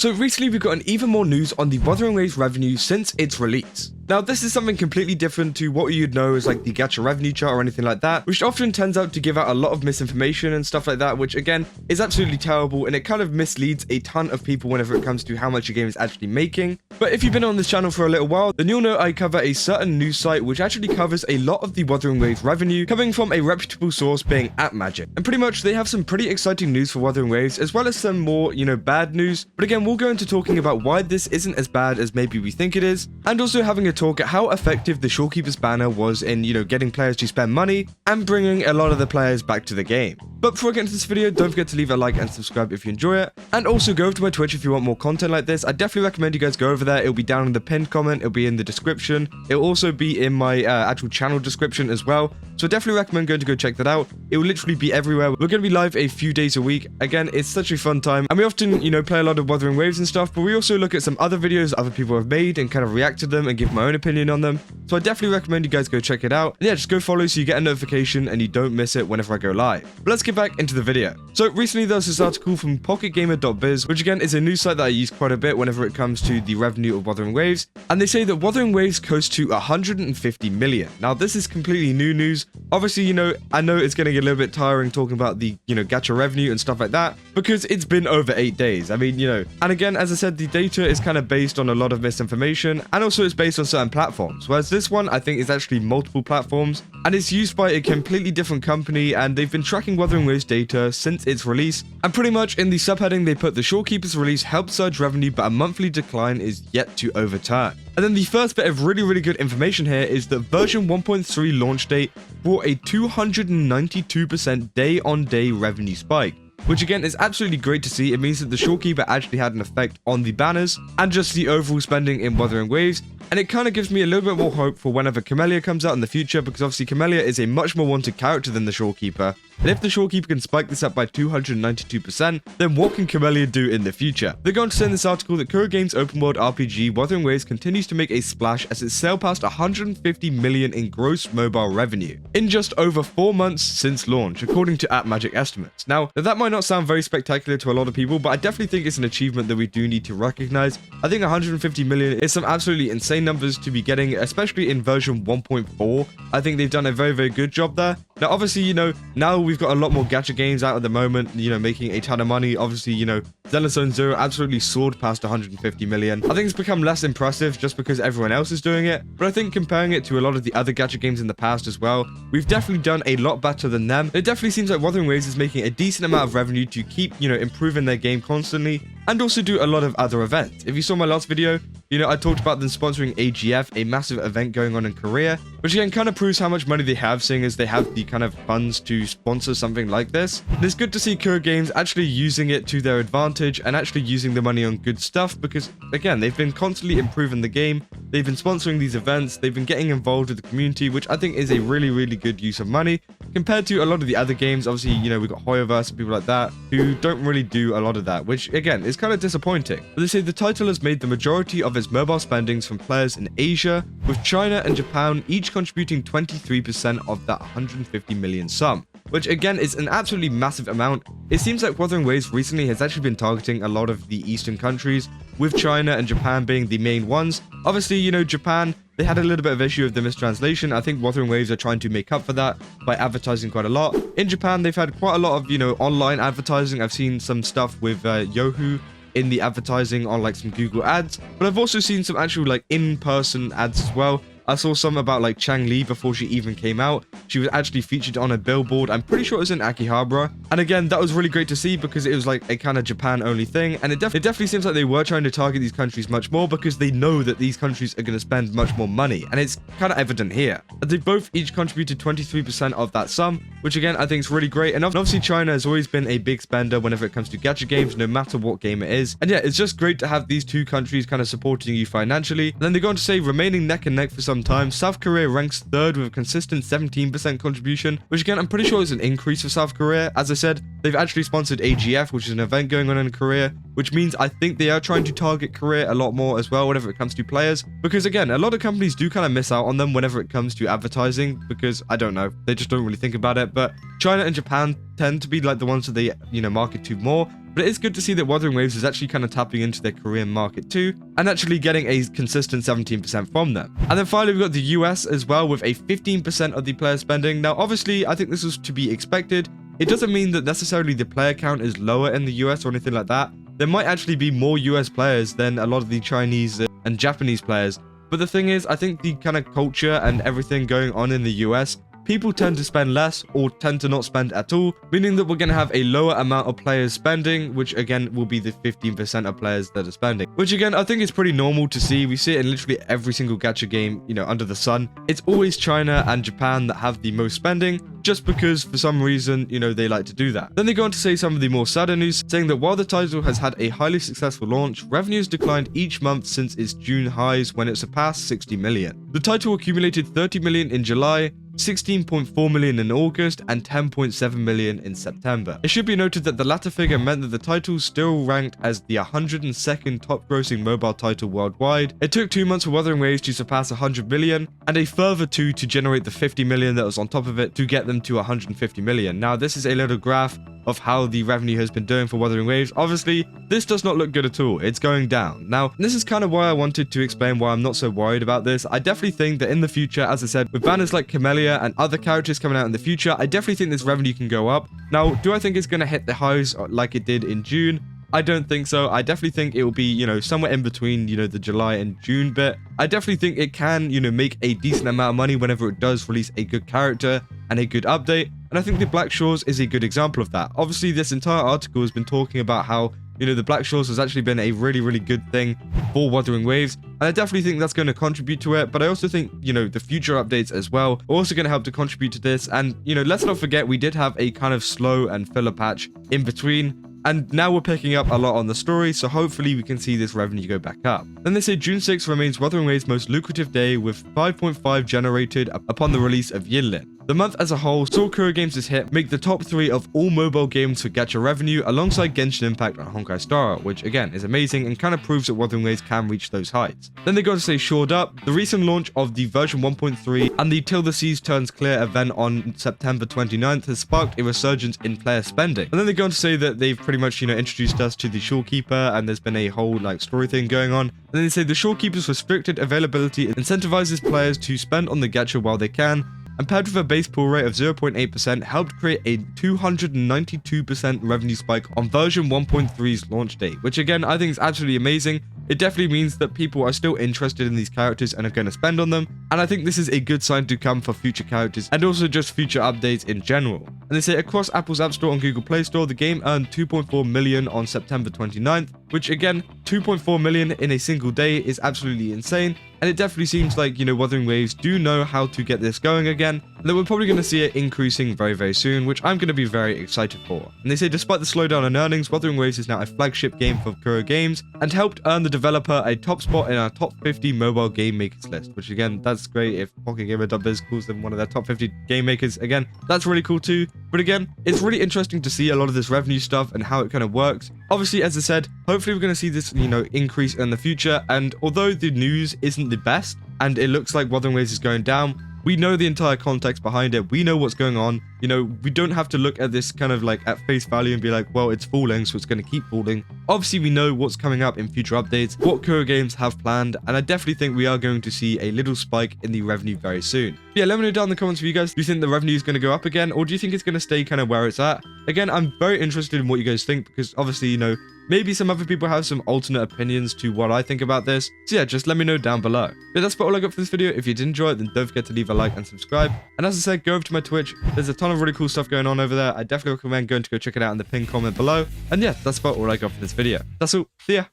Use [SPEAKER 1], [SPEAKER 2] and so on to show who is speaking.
[SPEAKER 1] So recently we've gotten even more news on the Wuthering Waves revenue since its release. Now this is something completely different to what you'd know as like the gacha revenue chart or anything like that, which often turns out to give out a lot of misinformation and stuff like that, which again is absolutely terrible, and it kind of misleads a ton of people whenever it comes to how much a game is actually making. But if you've been on this channel for a little while, then you'll know I cover a certain news site which actually covers a lot of the Wuthering Waves revenue coming from a reputable source being AppMagic. And pretty much they have some pretty exciting news for Wuthering Waves as well as some more, bad news. But again, we'll go into talking about why this isn't as bad as maybe we think it is, and also having a talk at how effective the Shorekeeper's banner was in, getting players to spend money and bringing a lot of the players back to the game. But before I get into this video, don't forget to leave a like and subscribe if you enjoy it, and also go over to my Twitch if you want more content like this. I definitely recommend you guys go over there. It'll be down in the pinned comment, it'll be in the description, it'll also be in my actual channel description as well, so I definitely recommend going to go check that out. It will literally be everywhere. We're going to be live a few days a week. Again, it's such a fun time, and we often, play a lot of Wuthering Waves and stuff, but we also look at some other videos other people have made and kind of react to them and give my own opinion on them. So I definitely recommend you guys go check it out. And yeah, just go follow so you get a notification and you don't miss it whenever I go live. But let's get back into the video. So recently there was this article from pocketgamer.biz, which again is a news site that I use quite a bit whenever it comes to the revenue of Wuthering Waves. And they say that Wuthering Waves coast to 150 million. Now this is completely new news. Obviously, I know it's getting a little bit tiring talking about the, gacha revenue and stuff like that, because it's been over 8 days. I mean, and again, as I said, the data is kind of based on a lot of misinformation, and also it's based on certain platforms, whereas this one I think is actually multiple platforms, and it's used by a completely different company, and they've been tracking Wuthering Waves data since its release, and pretty much in the subheading they put the Shorekeeper's release helped surge revenue, but a monthly decline is yet to overturn. And then the first bit of really good information here is that version 1.3 launch date brought a 292% day-on-day revenue spike, which again is absolutely great to see. It means that the Shorekeeper actually had an effect on the banners and just the overall spending in Wuthering Waves, and it kind of gives me a little bit more hope for whenever Camellya comes out in the future, because obviously Camellya is a much more wanted character than the Shorekeeper, and if the Shorekeeper can spike this up by 292%, then what can Camellya do in the future? They're going to say in this article that Kuro Games open world RPG Wuthering Waves continues to make a splash as it sailed past 150 million in gross mobile revenue in just over 4 months since launch, according to AppMagic estimates. Now, that might not sound very spectacular to a lot of people, but I definitely think it's an achievement that we do need to recognize. I think 150 million is some absolutely insane numbers to be getting, especially in version 1.4. I think they've done a very good job there. Now, obviously, now we've got a lot more gacha games out at the moment, making a ton of money. Obviously, Zenless Zone Zero absolutely soared past 150 million. I think it's become less impressive just because everyone else is doing it, but I think comparing it to a lot of the other gacha games in the past as well, we've definitely done a lot better than them. It definitely seems like Wuthering Waves is making a decent amount of revenue to keep, improving their game constantly, and also do a lot of other events. If you saw my last video, I talked about them sponsoring AGF, a massive event going on in Korea, which again kind of proves how much money they have, seeing as they have the kind of funds to sponsor something like this. And it's good to see Kuro Games actually using it to their advantage and actually using the money on good stuff, because again, they've been constantly improving the game, they've been sponsoring these events, they've been getting involved with the community, which I think is a really good use of money compared to a lot of the other games. Obviously, we've got Hoyoverse and people like that who don't really do a lot of that, which again is kind of disappointing. But they say the title has made the majority of its mobile spendings from players in Asia, with China and Japan each contributing 23% of that 150 million sum, which again is an absolutely massive amount. It seems like Wuthering Waves recently has actually been targeting a lot of the Eastern countries, with China and Japan being the main ones. Obviously, Japan, they had a little bit of issue with the mistranslation. I think Wuthering Waves are trying to make up for that by advertising quite a lot. In Japan, they've had quite a lot of, online advertising. I've seen some stuff with Yahoo in the advertising on like some Google ads, but I've also seen some actual like in-person ads as well. I saw some about like Chang Li before she even came out. She was actually featured on a billboard. I'm pretty sure it was in Akihabara. And again, that was really great to see because it was like a kind of Japan only thing. And it definitely seems like they were trying to target these countries much more because they know that these countries are going to spend much more money. And it's kind of evident here. They both each contributed 23% of that sum, which again, I think is really great. And obviously China has always been a big spender whenever it comes to gacha games, no matter what game it is. And yeah, it's just great to have these two countries kind of supporting you financially. And then they go on to say remaining neck and neck for some time. South Korea ranks third with a consistent 17% contribution, which again, I'm pretty sure is an increase for South Korea. As I said, they've actually sponsored AGF, which is an event going on in Korea, which means I think they are trying to target Korea a lot more as well whenever it comes to players. Because again, a lot of companies do kind of miss out on them whenever it comes to advertising because, I don't know, they just don't really think about it. But China and Japan tend to be like the ones that they, market to more. but it is good to see that Wuthering Waves is actually kind of tapping into their Korean market too, and actually getting a consistent 17% from them. And then finally, we've got the US as well, with a 15% of the player spending. Now, obviously, I think this was to be expected. It doesn't mean that necessarily the player count is lower in the US or anything like that. There might actually be more US players than a lot of the Chinese and Japanese players. But the thing is, I think the kind of culture and everything going on in the US, people tend to spend less or tend to not spend at all, meaning that we're going to have a lower amount of players spending, which again will be the 15% of players that are spending. Which again, I think is pretty normal to see. We see it in literally every single gacha game, under the sun. It's always China and Japan that have the most spending, just because for some reason, they like to do that. Then they go on to say some of the more sadder news, saying that while the title has had a highly successful launch, revenues declined each month since its June highs when it surpassed 60 million. The title accumulated 30 million in July, 16.4 million in August, and 10.7 million in September. It should be noted that the latter figure meant that the title still ranked as the 102nd top grossing mobile title worldwide. It took 2 months for Wuthering Waves to surpass 100 million, and a further 2 to generate the 50 million that was on top of it to get them to 150 million. Now, this is a little graph of how the revenue has been doing for Wuthering Waves. Obviously, this does not look good at all. It's going down. Now, this is kind of why I wanted to explain why I'm not so worried about this. I definitely think that in the future, as I said, with banners like Camellya and other characters coming out in the future, I definitely think this revenue can go up. Now, do I think it's going to hit the highs like it did in June? I don't think so. I definitely think it will be, somewhere in between, the July and June bit. I definitely think it can, make a decent amount of money whenever it does release a good character and a good update. And I think the Black Shores is a good example of that. Obviously, this entire article has been talking about how, the Black Shores has actually been a really, really good thing for Wuthering Waves. And I definitely think that's going to contribute to it. But I also think, the future updates as well are also going to help to contribute to this. And, let's not forget, we did have a kind of slow and filler patch in between. And now we're picking up a lot on the story, so hopefully we can see this revenue go back up. Then they say June 6th remains Wuthering Waves' most lucrative day, with 5.5 generated upon the release of Yinlin. The month as a whole saw Kuro Games' hit make the top 3 of all mobile games for gacha revenue, alongside Genshin Impact and Honkai Star, which again is amazing and kind of proves that Wuthering Waves can reach those heights. Then they go to say Shored Up, the recent launch of the version 1.3 and the Till the Seas Turns Clear event on September 29th has sparked a resurgence in player spending. And then they go on to say that they've pretty much introduced us to the Shorekeeper, and there's been a whole story thing going on. And then they say the Shorekeeper's restricted availability incentivizes players to spend on the gacha while they can, and paired with a base pull rate of 0.8% helped create a 292% revenue spike on version 1.3's launch date, which again I think is absolutely amazing. It definitely means that people are still interested in these characters and are going to spend on them, and I think this is a good sign to come for future characters and also just future updates in general. And they say across Apple's App Store and Google Play Store, the game earned 2.4 million on September 29th, which again, 2.4 million in a single day is absolutely insane. And it definitely seems like, Wuthering Waves do know how to get this going again, and that we're probably going to see it increasing very, very soon, which I'm going to be very excited for. And they say despite the slowdown in earnings, Wuthering Waves is now a flagship game for Kuro Games, and helped earn the developer a top spot in our top 50 mobile game makers list, which again, that's great. If PocketGamer.biz calls them one of their top 50 game makers, again, that's really cool too. But again, it's really interesting to see a lot of this revenue stuff and how it kind of works. Obviously, as I said, hopefully we're going to see this, increase in the future. And although the news isn't the best, and it looks like Wuthering Waves is going down, we know the entire context behind it. We know what's going on. We don't have to look at this kind of at face value and be like, well, it's falling, so it's going to keep falling. Obviously, we know what's coming up in future updates, what Kuro Games have planned, and I definitely think we are going to see a little spike in the revenue very soon. Yeah, let me know down in the comments for you guys. Do you think the revenue is going to go up again, or do you think it's going to stay kind of where it's at? Again, I'm very interested in what you guys think, because obviously, maybe some other people have some alternate opinions to what I think about this. So yeah, just let me know down below. But that's about all I got for this video. If you did enjoy it, then don't forget to leave a like and subscribe. And as I said, go over to my Twitch. There's a ton of really cool stuff going on over there. I definitely recommend going to go check it out in the pinned comment below. And yeah, that's about all I got for this video. That's all. See ya.